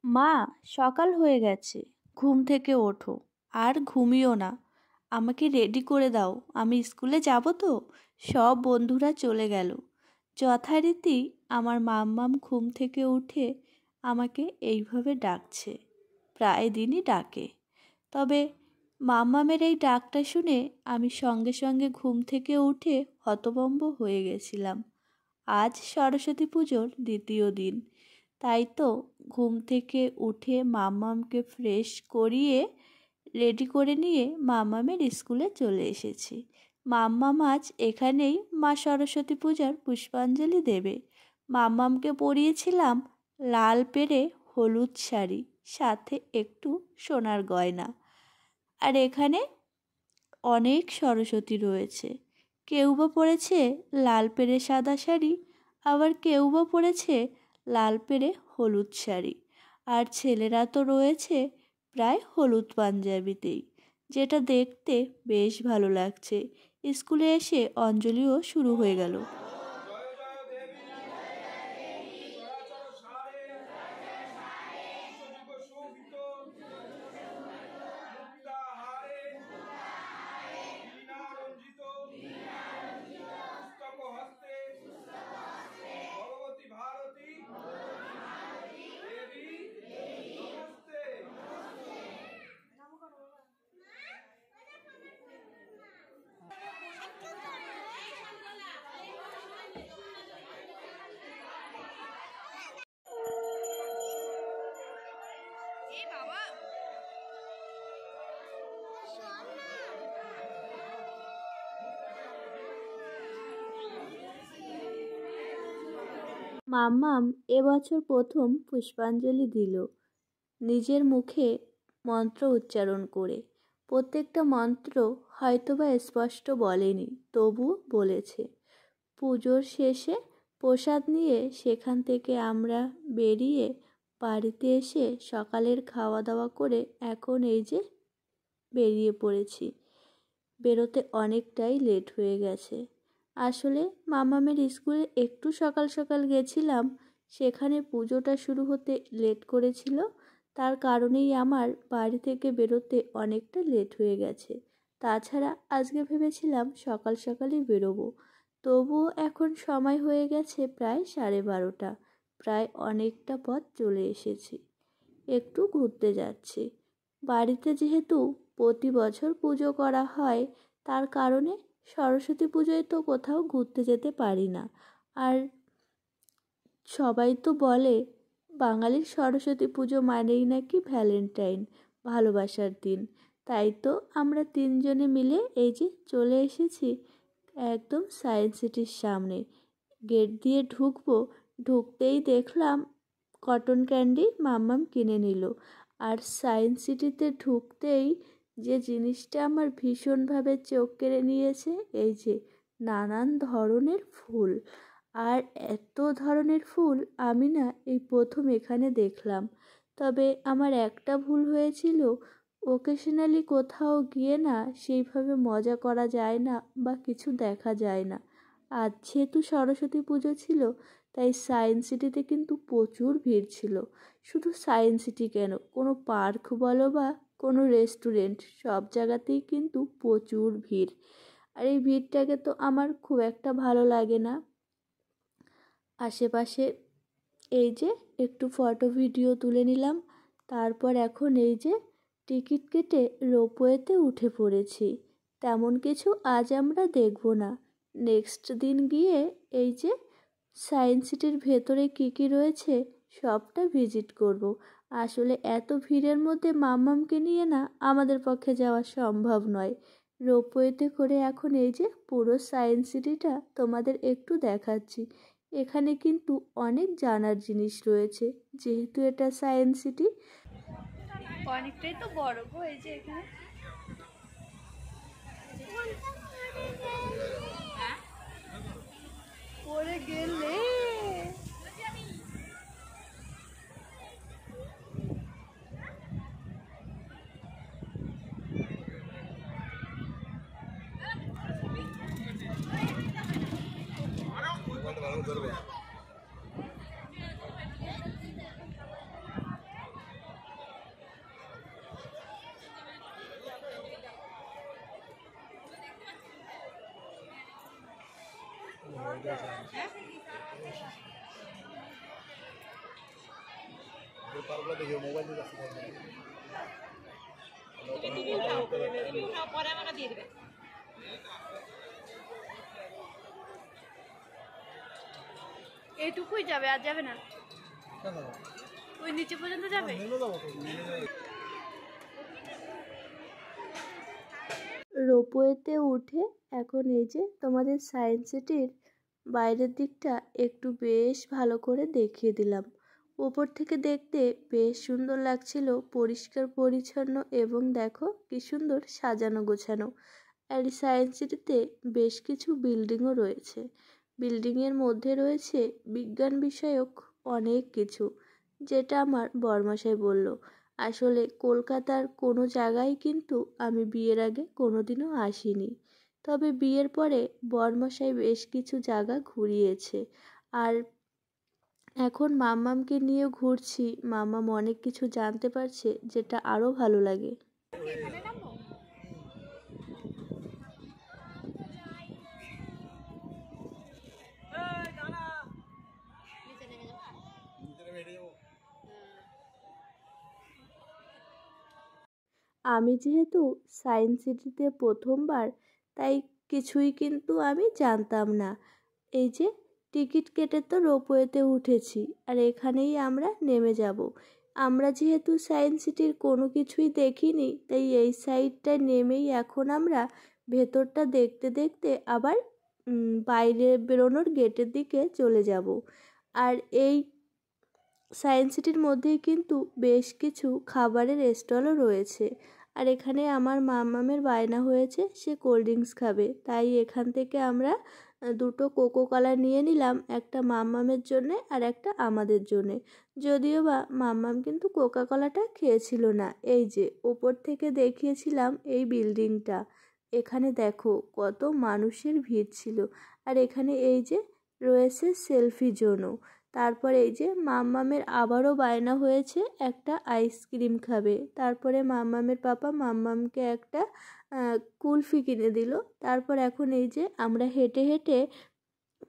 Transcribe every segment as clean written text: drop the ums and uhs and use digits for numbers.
মা, সকাল হয়ে গেছে, ঘুম থেকে ওঠো। আর ঘুমিও না, আমাকে রেডি করে দাও, আমি স্কুলে যাব তো। সব বন্ধুরা চলে গেল। যথারীতি আমার মাম্মাম ঘুম থেকে উঠে আমাকে এইভাবে ডাকছে। প্রায় দিনই ডাকে। তবে মাম্মামের এই ডাকটা শুনে আমি সঙ্গে সঙ্গে ঘুম থেকে উঠে হতভম্ব হয়ে গেছিলাম। আজ সরস্বতী পুজোর দ্বিতীয় দিন। তাই তো ঘুম থেকে উঠে মাম্মামকে ফ্রেশ করিয়ে রেডি করে নিয়ে মাম্মামের স্কুলে চলে এসেছি। মাম্মাম আজ এখানেই মা সরস্বতী পূজার পুষ্পাঞ্জলি দেবে। মাম্মামকে পরিয়েছিলাম লাল পেরে হলুদ শাড়ি, সাথে একটু সোনার গয়না। আর এখানে অনেক সরস্বতী রয়েছে। কেউ বা পরেছে লাল পেরে সাদা শাড়ি, আবার কেউ বা পরেছে লাল পেরে হলুদ শাড়ি। আর ছেলেরা তো রয়েছে প্রায় হলুদ পাঞ্জাবিতেই, যেটা দেখতে বেশ ভালো লাগছে। স্কুলে এসে অঞ্জলিও শুরু হয়ে গেল। মাম্মাম এবছর প্রথম পুষ্পাঞ্জলি দিল, নিজের মুখে মন্ত্র উচ্চারণ করে। প্রত্যেকটা মন্ত্র হয়তোবা স্পষ্ট বলেনি, তবু বলেছে। পুজোর শেষে প্রসাদ নিয়ে সেখান থেকে আমরা বেরিয়ে বাড়িতে এসে সকালের খাওয়া দাওয়া করে এখন এই যে বেরিয়ে পড়েছি। বেরোতে অনেকটাই লেট হয়ে গেছে। আসলে মামামের স্কুলে একটু সকাল সকাল গেছিলাম, সেখানে পুজোটা শুরু হতে লেট করেছিল। তার কারণেই আমার বাড়ি থেকে বেরোতে অনেকটা লেট হয়ে গেছে। তাছাড়া আজকে ভেবেছিলাম সকাল সকালই বেরোবো, তবুও এখন সময় হয়ে গেছে প্রায় 12:30। প্রায় অনেকটা পথ চলে এসেছি। একটু ঘুরতে যাচ্ছি। বাড়িতে যেহেতু প্রতি বছর পুজো করা হয়, তার কারণে সরস্বতী পুজোয় তো কোথাও ঘুরতে যেতে পারি না। আর সবাই তো বলে বাঙালির সরস্বতী পুজো মানেই নাকি ভ্যালেন্টাইন, ভালোবাসার দিন। তাই তো আমরা তিনজনে মিলে এই যে চলে এসেছি একদম সায়েন্স সিটির সামনে। গেট দিয়ে ঢুকবো, ঢুকতেই দেখলাম কটন ক্যান্ডি মাম্মাম কিনে নিল। আর সায়েন্স সিটিতে ঢুকতেই যে জিনিসটা আমার ভীষণভাবে চোখ কেড়ে নিয়েছে, এই যে নানান ধরনের ফুল। আর এত ধরনের ফুল আমি না এই প্রথম এখানে দেখলাম। তবে আমার একটা ভুল হয়েছিল, ওকেশনালি কোথাও গিয়ে না সেইভাবে মজা করা যায় না বা কিছু দেখা যায় না। আজ যেহেতু সরস্বতী পুজো ছিল, তাই সায়েন্স সিটিতে কিন্তু প্রচুর ভিড় ছিল। শুধু সায়েন্স সিটি কেন, কোনো পার্ক বলো বা কোনো রেস্টুরেন্ট, সব জায়গাতেই কিন্তু প্রচুর ভিড়। আর এই ভিড়টাকে তো আমার খুব একটা ভালো লাগে না। আশেপাশে এই যে একটু ফটো ভিডিও তুলে নিলাম, তারপর এখন এই যে টিকিট কেটে রোপওয়েতে উঠে পড়েছি। তেমন কিছু আজ আমরা দেখব না, নেক্সট দিন গিয়ে এই যে সায়েন্স সিটির ভেতরে কী কী রয়েছে সবটা ভিজিট করব। আসলে এত ভিড়ের মধ্যে মাম্মামকে নিয়ে না আমাদের পক্ষে যাওয়া সম্ভব নয়। রোপওয়েতে করে এখন এই যে পুরো সায়েন্স সিটিটা তোমাদের একটু দেখাচ্ছি। এখানে কিন্তু অনেক জানার জিনিস রয়েছে, যেহেতু এটা সায়েন্স সিটি। অনেকটাই তো বড় গো, এই যে এখানে পড়ে গেলে এইটুকুই যাবে, আর যাবে না, ওই নিচে পর্যন্ত যাবে। রোপওয়েতে উঠে এখন এই যে তোমাদের সায়েন্স সিটির বাইরের দিকটা একটু বেশ ভালো করে দেখিয়ে দিলাম। উপর থেকে দেখতে বেশ সুন্দর লাগছিল, পরিষ্কার পরিচ্ছন্ন, এবং দেখো কি সুন্দর সাজানো গোছানো। আর সায়েন্স সিটিতে বেশ কিছু বিল্ডিংও রয়েছে। বিল্ডিংয়ের মধ্যে রয়েছে বিজ্ঞান বিষয়ক অনেক কিছু, যেটা আমার বরমশাই বলল। আসলে কলকাতার কোনো জায়গায় কিন্তু আমি বিয়ের আগে কোনোদিনও আসিনি, তবে বিয়ের পরে বরমশাই বেশ কিছু জায়গা ঘুরিয়েছে। আর এখন মাম্মামকে নিয়েও ঘুরছি, মাম্মাম অনেক কিছু জানতে পারছে, যেটা আরও ভালো লাগে। আমি যেহেতু সায়েন্স সিটিতে প্রথমবার, তাই কিছুই কিন্তু আমি জানতাম না। এই যে টিকিট কেটে তো রোপওয়েতে উঠেছি, আর এখানেই আমরা নেমে যাব। আমরা যেহেতু সায়েন্স সিটির কোনো কিছুই দেখিনি, তাই এই সাইডটায় নেমেই এখন আমরা ভেতরটা দেখতে দেখতে আবার বাইরে বেরোনোর গেটের দিকে চলে যাব। আর এই সায়েন্স সিটির মধ্যেই কিন্তু বেশ কিছু খাবারের স্টলও রয়েছে। আর এখানে আমার মাম্মামের বায়না হয়েছে, সে কোল্ড ড্রিঙ্কস খাবে, তাই এখান থেকে আমরা দুটো কোকো কলা নিয়ে নিলাম, একটা মাম্মামের জন্যে আর একটা আমাদের জন্যে। যদিও বা মাম্মাম কিন্তু কোকা কলাটা খেয়েছিল না। এই যে ওপর থেকে দেখিয়েছিলাম এই বিল্ডিংটা, এখানে দেখো কত মানুষের ভিড় ছিল। আর এখানে এই যে রয়েছে সেলফি জোনও। তারপরে এই যে মাম্মামের আবারও বায়না হয়েছে একটা আইসক্রিম খাবে। তারপরে মাম্মামের পাপা মাম্মামকে একটা কুলফি কিনে দিল। তারপর এখন এই যে আমরা হেঁটে হেঁটে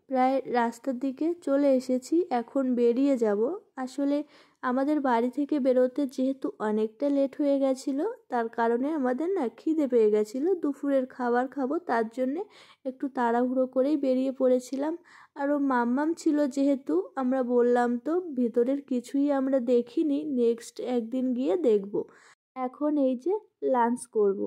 প্রায় রাস্তার দিকে চলে এসেছি, এখন বেরিয়ে যাব। আসলে আমাদের বাড়ি থেকে বেরোতে যেহেতু অনেকটা লেট হয়ে গেছিলো, তার কারণে আমাদের না খিদে পেয়ে গেছিলো, দুপুরের খাবার খাবো, তার জন্যে একটু তাড়াহুড়ো করেই বেরিয়ে পড়েছিলাম। আরও মাম্মাম ছিল যেহেতু, আমরা বললাম তো ভেতরের কিছুই আমরা দেখিনি, নেক্সট একদিন গিয়ে দেখব। এখন এই যে লাঞ্চ করব,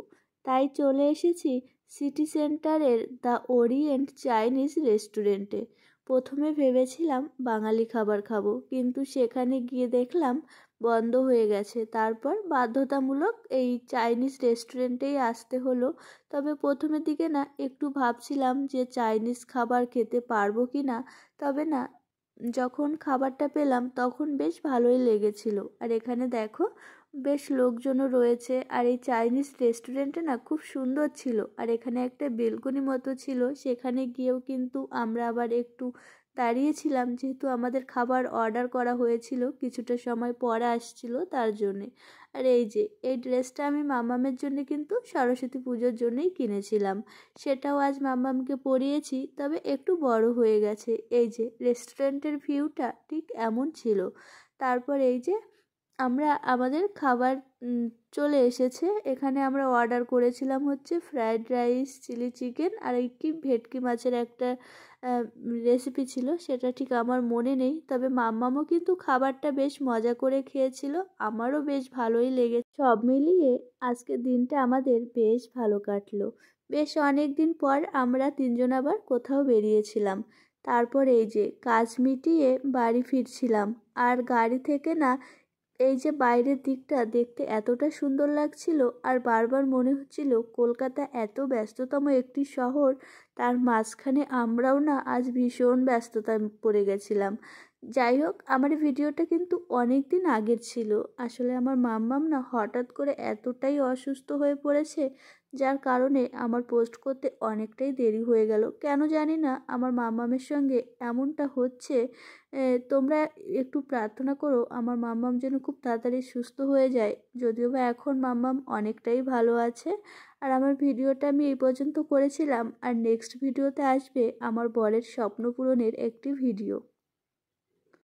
তাই চলে এসেছি সিটি সেন্টারের দ্য ওরিয়েন্ট চাইনিজ রেস্টুরেন্টে। প্রথমে ভেবেছিলাম বাঙালি খাবার খাবো, কিন্তু সেখানে গিয়ে দেখলাম বন্ধ হয়ে গেছে। তারপর বাধ্যতামূলক এই চাইনিজ রেস্টুরেন্টেই আসতে হলো। তবে প্রথমের দিকে না একটু ভাবছিলাম যে চাইনিজ খাবার খেতে পারবো কি না, তবে না, যখন খাবারটা পেলাম তখন বেশ ভালোই লেগেছিল। আর এখানে দেখো বেশ লোকজনও রয়েছে। আর এই চাইনিজ রেস্টুরেন্টটা না খুব সুন্দর ছিল। আর এখানে একটা বেলকনি মতো ছিল, সেখানে গিয়েও কিন্তু আমরা আবার একটু দাঁড়িয়েছিলাম, যেহেতু আমাদের খাবার অর্ডার করা হয়েছিল, কিছুটা সময় পরে আসছিল তার জন্যে। আর এই যে এই ড্রেসটা আমি মাম্মামের জন্য কিন্তু সরস্বতী পুজোর জন্যই কিনেছিলাম, সেটাও আজ মাম্মামকে পরিয়েছি, তবে একটু বড় হয়ে গেছে। এই যে রেস্টুরেন্টের ভিউটা ঠিক এমন ছিল। তারপর এই যে আমরা আমাদের খাবার চলে এসেছে। এখানে আমরা অর্ডার করেছিলাম হচ্ছে ফ্রায়েড রাইস, চিলি চিকেন, আর এই কি ভেটকি মাছের একটা রেসিপি ছিল, সেটা ঠিক আমার মনে নেই। তবে মাম্মামও কিন্তু খাবারটা বেশ মজা করে খেয়েছিল, আমারও বেশ ভালোই লেগেছে। সব মিলিয়ে আজকের দিনটা আমাদের বেশ ভালো কাটলো। বেশ অনেক দিন পর আমরা তিনজন আবার কোথাও বেরিয়েছিলাম। তারপর এই যে কাজ মিটিয়ে বাড়ি ফিরছিলাম, আর গাড়ি থেকে না এই যে বাইরের দিকটা দেখতে এতটা সুন্দর লাগছিল, আর বারবার মনে হচ্ছিল কলকাতা এত ব্যস্ততম একটি শহর, তার মাঝখানে আমরাও না আজ ভীষণ ব্যস্ততায় পড়ে গেছিলাম। যাই হোক, আমার ভিডিওটা কিন্তু অনেক দিন আগের ছিল। আসলে আমার মাম্মাম না হঠাৎ করে এতটাই অসুস্থ হয়ে পড়েছে, যার কারণে আমার পোস্ট করতে অনেকটাই দেরি হয়ে গেল। কেন জানি না আমার মাম্মামের সঙ্গে এমনটা হচ্ছে। তোমরা একটু প্রার্থনা করো আমার মাম্মাম যেন খুব তাড়াতাড়ি সুস্থ হয়ে যায়। যদিও বা এখন মাম্মাম অনেকটাই ভালো আছে। আর আমার ভিডিওটা আমি এই পর্যন্ত করেছিলাম, আর নেক্সট ভিডিওতে আসবে আমার বরের স্বপ্ন পূরণের একটি ভিডিও।